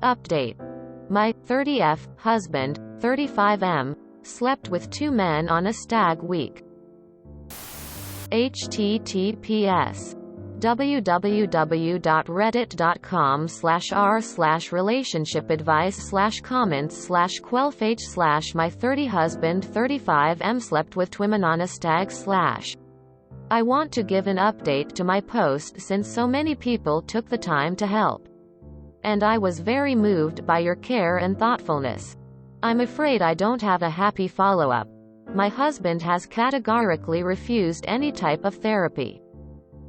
Update. My 30F husband, 35M, slept with 2 men on a stag week. https www.reddit.com/r/relationshipadvice/comments/quelfh/ my 30 husband 35M slept with women on a stag / I want to give an update to my post since so many people took the time to help. And I was very moved by your care and thoughtfulness. I'm afraid I don't have a happy follow-up. My husband has categorically refused any type of therapy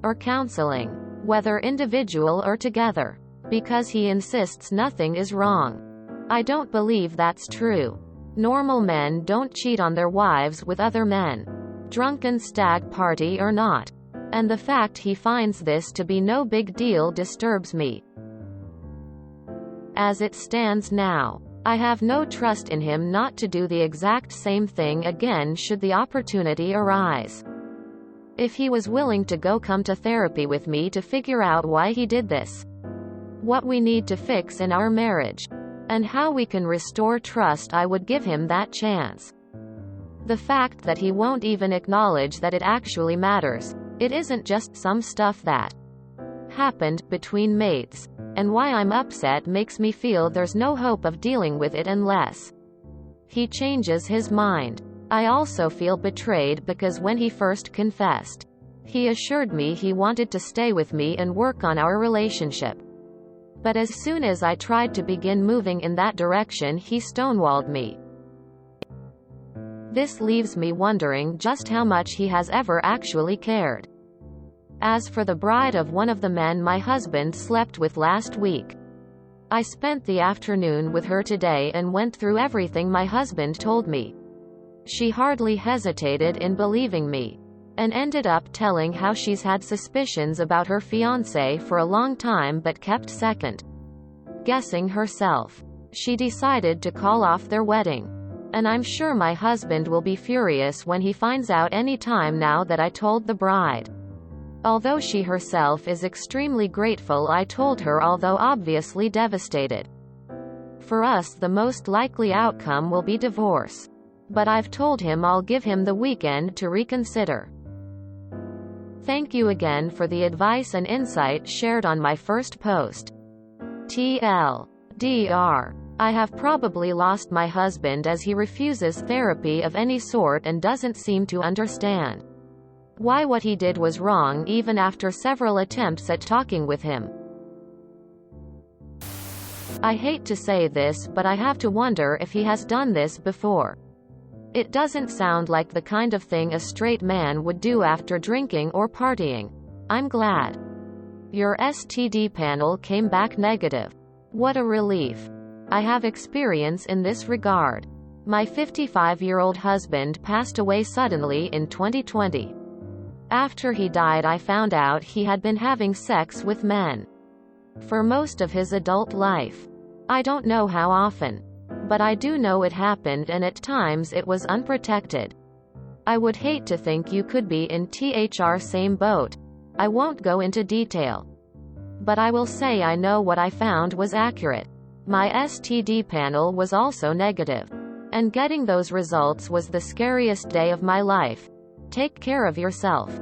or counseling, whether individual or together, because he insists nothing is wrong. I don't believe that's true. Normal men don't cheat on their wives with other men, drunken stag party or not. And the fact he finds this to be no big deal disturbs me. As it stands now, I have no trust in him not to do the exact same thing again should the opportunity arise. If he was willing to come to therapy with me to figure out why he did this, what we need to fix in our marriage, and how we can restore trust, I would give him that chance. The fact that he won't even acknowledge that it actually matters, it isn't just some stuff that happened between mates, and why I'm upset makes me feel there's no hope of dealing with it unless he changes his mind. I also feel betrayed because when he first confessed, he assured me he wanted to stay with me and work on our relationship. But as soon as I tried to begin moving in that direction, he stonewalled me. This leaves me wondering just how much he has ever actually cared. As for the bride of one of the men my husband slept with last week, I spent the afternoon with her today and went through everything my husband told me. She hardly hesitated in believing me, and ended up telling how she's had suspicions about her fiancé for a long time but kept second guessing herself. She decided to call off their wedding. And I'm sure my husband will be furious when he finds out any time now that I told the bride. Although she herself is extremely grateful I told her, although obviously devastated. For us the most likely outcome will be divorce. But I've told him I'll give him the weekend to reconsider. Thank you again for the advice and insight shared on my first post. TLDR. I have probably lost my husband as he refuses therapy of any sort and doesn't seem to understand why what he did was wrong even after several attempts at talking with him. I hate to say this, but I have to wonder if he has done this before. It doesn't sound like the kind of thing a straight man would do after drinking or partying. I'm glad your STD panel came back negative. What a relief. I have experience in this regard. My 55-year-old husband passed away suddenly in 2020. After he died, I found out he had been having sex with men for most of his adult life. I don't know how often, but I do know it happened, and at times it was unprotected. I would hate to think you could be in THR same boat. I won't go into detail, but I will say I know what I found was accurate. My STD panel was also negative, and getting those results was the scariest day of my life. Take care of yourself.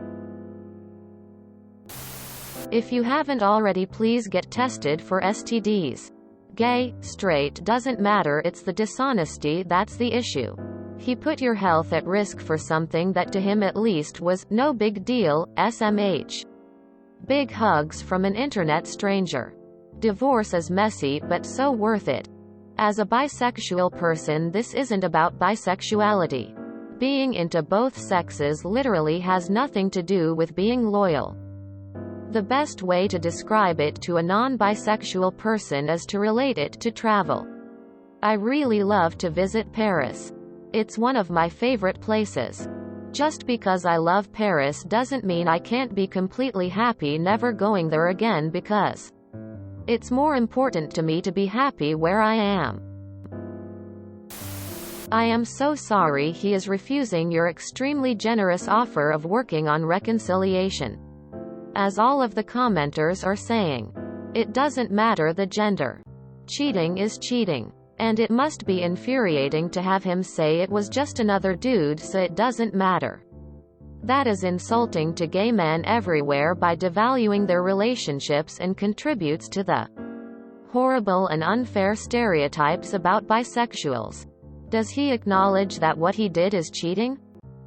If you haven't already, please get tested for STDs. Gay, straight, doesn't matter, it's the dishonesty that's the issue. He put your health at risk for something that to him at least was no big deal. SMH. Big hugs from an internet stranger. Divorce is messy but so worth it. As a bisexual person, this isn't about bisexuality. Being into both sexes literally has nothing to do with being loyal. The best way to describe it to a non-bisexual person is to relate it to travel. I really love to visit Paris. It's one of my favorite places. Just because I love Paris doesn't mean I can't be completely happy never going there again, because it's more important to me to be happy where I am. I am so sorry he is refusing your extremely generous offer of working on reconciliation. As all of the commenters are saying, it doesn't matter the gender. Cheating is cheating. And it must be infuriating to have him say it was just another dude so it doesn't matter. That is insulting to gay men everywhere by devaluing their relationships and contributes to the horrible and unfair stereotypes about bisexuals. Does he acknowledge that what he did is cheating?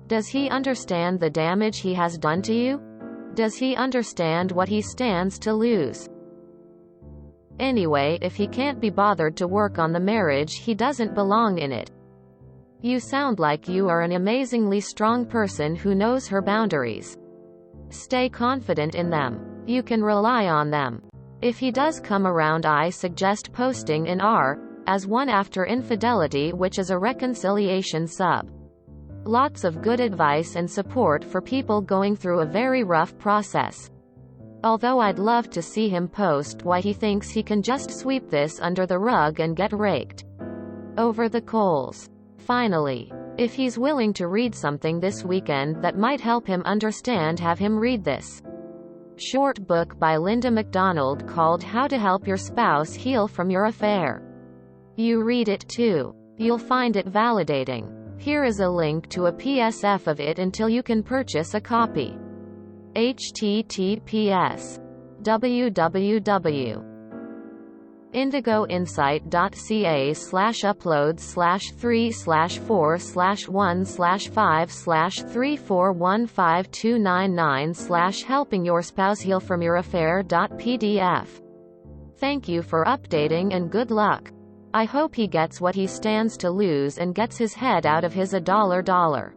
Does he understand the damage he has done to you? Does he understand what he stands to lose? Anyway, if he can't be bothered to work on the marriage, he doesn't belong in it. You sound like you are an amazingly strong person who knows her boundaries. Stay confident in them. You can rely on them. If he does come around, I suggest posting in as one after infidelity, which is a reconciliation sub. Lots of good advice and support for people going through a very rough process. Although I'd love to see him post why he thinks he can just sweep this under the rug and get raked over the coals. Finally, if he's willing to read something this weekend that might help him understand, have him read this short book by Linda McDonald called How to Help Your Spouse Heal from Your Affair. You read it too. You'll find it validating. Here is a link to a PDF of it until you can purchase a copy. https://upload/3/4/1/5/3415299/helpingyourspousehealfromyouraffair.pdf. Thank you for updating and good luck. I hope he gets what he stands to lose and gets his head out of his $1.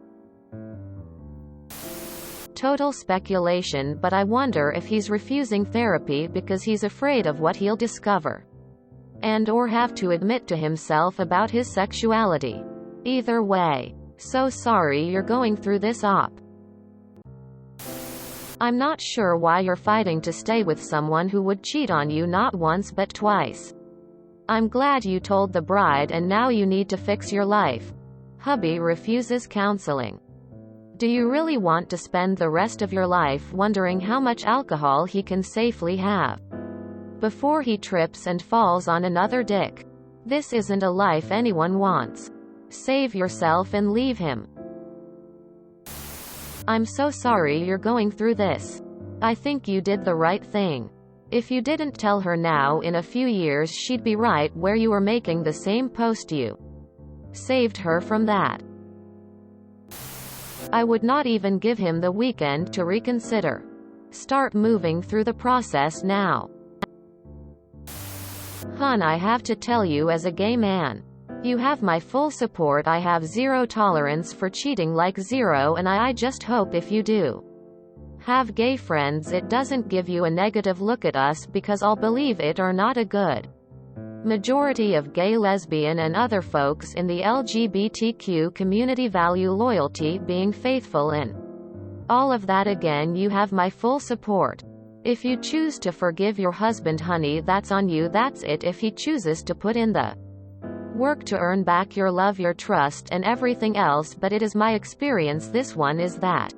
Total speculation, but I wonder if he's refusing therapy because he's afraid of what he'll discover and/or have to admit to himself about his sexuality. Either way, so sorry you're going through this op. I'm not sure why you're fighting to stay with someone who would cheat on you not once but twice. I'm glad you told the bride and now you need to fix your life. Hubby refuses counseling. Do you really want to spend the rest of your life wondering how much alcohol he can safely have before he trips and falls on another dick? This isn't a life anyone wants. Save yourself and leave him. I'm so sorry you're going through this. I think you did the right thing. If you didn't tell her now, in a few years she'd be right where you were making the same post. You saved her from that. I would not even give him the weekend to reconsider. Start moving through the process now. Hun, I have to tell you, as a gay man, you have my full support. I have zero tolerance for cheating, like zero, and I just hope if you do have gay friends it doesn't give you a negative look at us, because I'll believe it or not a good majority of gay, lesbian and other folks in the LGBTQ community value loyalty, being faithful in all of that. Again, you have my full support. If you choose to forgive your husband, honey, that's on you. That's it. If he chooses to put in the work to earn back your love, your trust and everything else, but it is my experience this one is that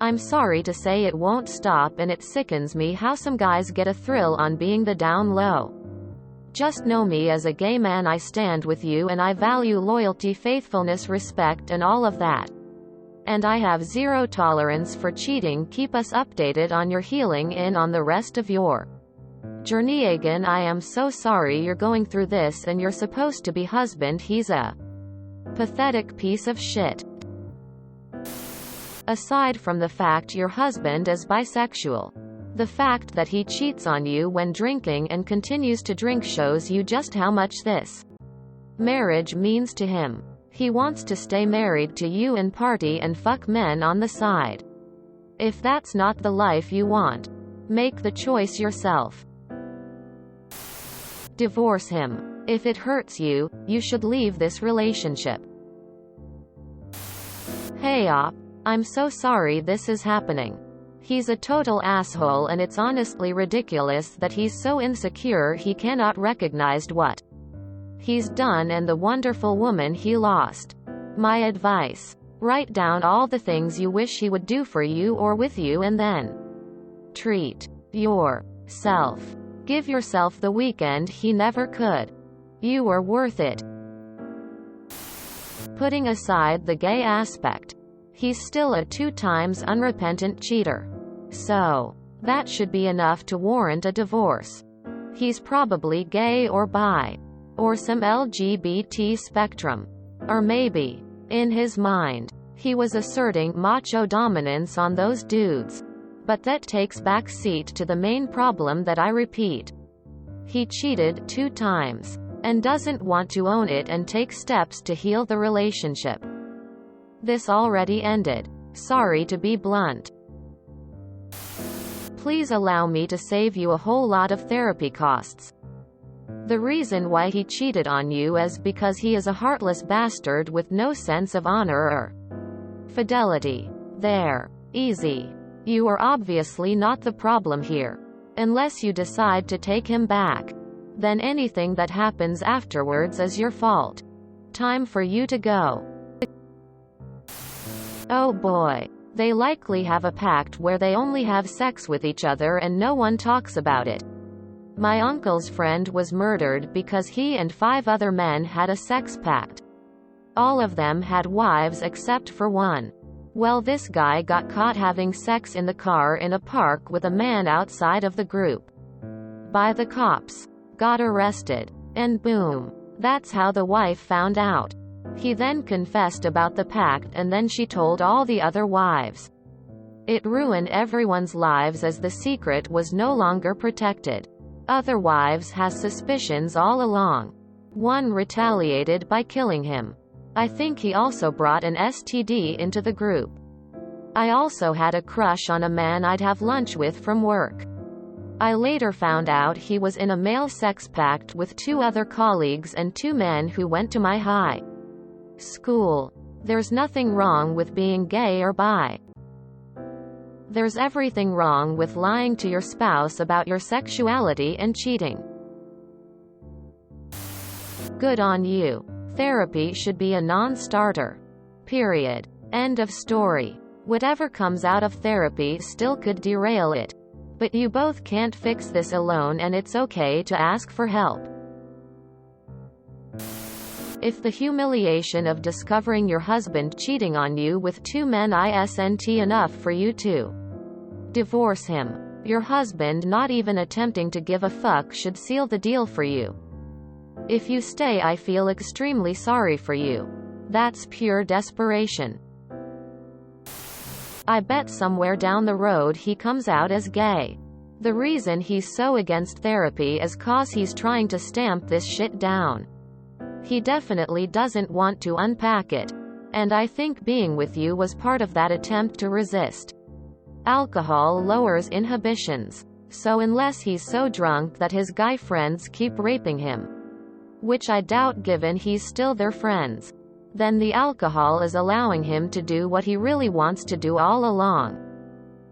I'm sorry to say it won't stop, and it sickens me how some guys get a thrill on being the down low. Just know me as a gay man, I stand with you and I value loyalty, faithfulness, respect and all of that. And I have zero tolerance for cheating. Keep us updated on your healing and on the rest of your journey. Again, I am so sorry you're going through this, and you're supposed to be husband. He's a pathetic piece of shit. Aside from the fact your husband is bisexual, the fact that he cheats on you when drinking and continues to drink shows you just how much this marriage means to him. He wants to stay married to you and party and fuck men on the side. If that's not the life you want, make the choice yourself. Divorce him. If it hurts you, you should leave this relationship. Hey op, I'm so sorry this is happening. He's a total asshole, and it's honestly ridiculous that he's so insecure he cannot recognize what he's done and the wonderful woman he lost. My advice: write down all the things you wish he would do for you or with you, and then treat yourself Give yourself the weekend he never could. You are worth it. Putting aside the gay aspect, he's still a 2 times unrepentant cheater. So, that should be enough to warrant a divorce. He's probably gay or bi, or some LGBT spectrum. Or maybe, in his mind, he was asserting macho dominance on those dudes. But that takes back seat to the main problem that I repeat. He cheated 2 times, and doesn't want to own it and take steps to heal the relationship. This already ended. Sorry to be blunt. Please allow me to save you a whole lot of therapy costs. The reason why he cheated on you is because he is a heartless bastard with no sense of honor or fidelity. There. Easy. You are obviously not the problem here. Unless you decide to take him back. Then anything that happens afterwards is your fault. Time for you to go. Oh boy. They likely have a pact where they only have sex with each other and no one talks about it. My uncle's friend was murdered because he and 5 other men had a sex pact. All of them had wives except for one. Well, this guy got caught having sex in the car in a park with a man outside of the group. By the cops. Got arrested. And boom. That's how the wife found out. He then confessed about the pact and then she told all the other wives. It ruined everyone's lives as the secret was no longer protected. Other wives has suspicions all along. One retaliated by killing him. I think he also brought an STD into the group. I also had a crush on a man I'd have lunch with from work. I later found out he was in a male sex pact with 2 other colleagues and 2 men who went to my high school. There's nothing wrong with being gay or bi. There's everything wrong with lying to your spouse about your sexuality and cheating. Good on you. Therapy should be a non-starter. Period. End of story. Whatever comes out of therapy still could derail it. But you both can't fix this alone and it's okay to ask for help. If the humiliation of discovering your husband cheating on you with 2 men isn't enough for you to divorce him, your husband not even attempting to give a fuck should seal the deal for you. If you stay, I feel extremely sorry for you. That's pure desperation. I bet somewhere down the road he comes out as gay. The reason he's so against therapy is cause he's trying to stamp this shit down. He definitely doesn't want to unpack it. And I think being with you was part of that attempt to resist. Alcohol lowers inhibitions. So unless he's so drunk that his guy friends keep raping him, which I doubt given he's still their friends, then the alcohol is allowing him to do what he really wants to do all along.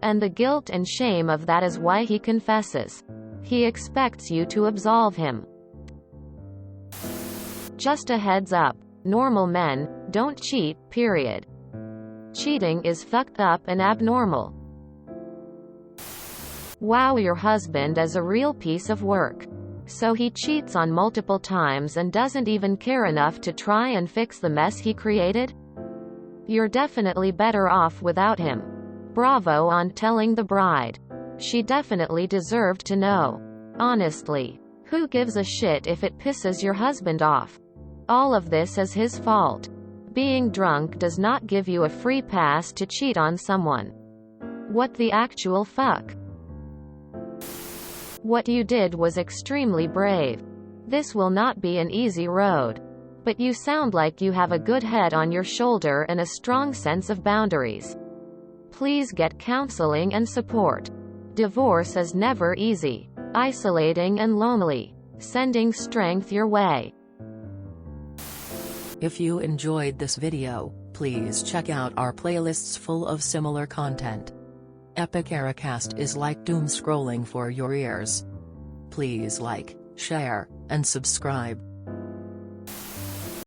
And the guilt and shame of that is why he confesses. He expects you to absolve him. Just a heads up. Normal men don't cheat, period. Cheating is fucked up and abnormal. Wow, your husband is a real piece of work. So he cheats on multiple times and doesn't even care enough to try and fix the mess he created? You're definitely better off without him. Bravo on telling the bride. She definitely deserved to know. Honestly, who gives a shit if it pisses your husband off? All of this is his fault. Being drunk does not give you a free pass to cheat on someone. What the actual fuck? What you did was extremely brave. This will not be an easy road. But you sound like you have a good head on your shoulder and a strong sense of boundaries. Please get counseling and support. Divorce is never easy. Isolating and lonely. Sending strength your way. If you enjoyed this video, please check out our playlists full of similar content. Epic ThrowRAcast is like doom scrolling for your ears. Please like, share, and subscribe.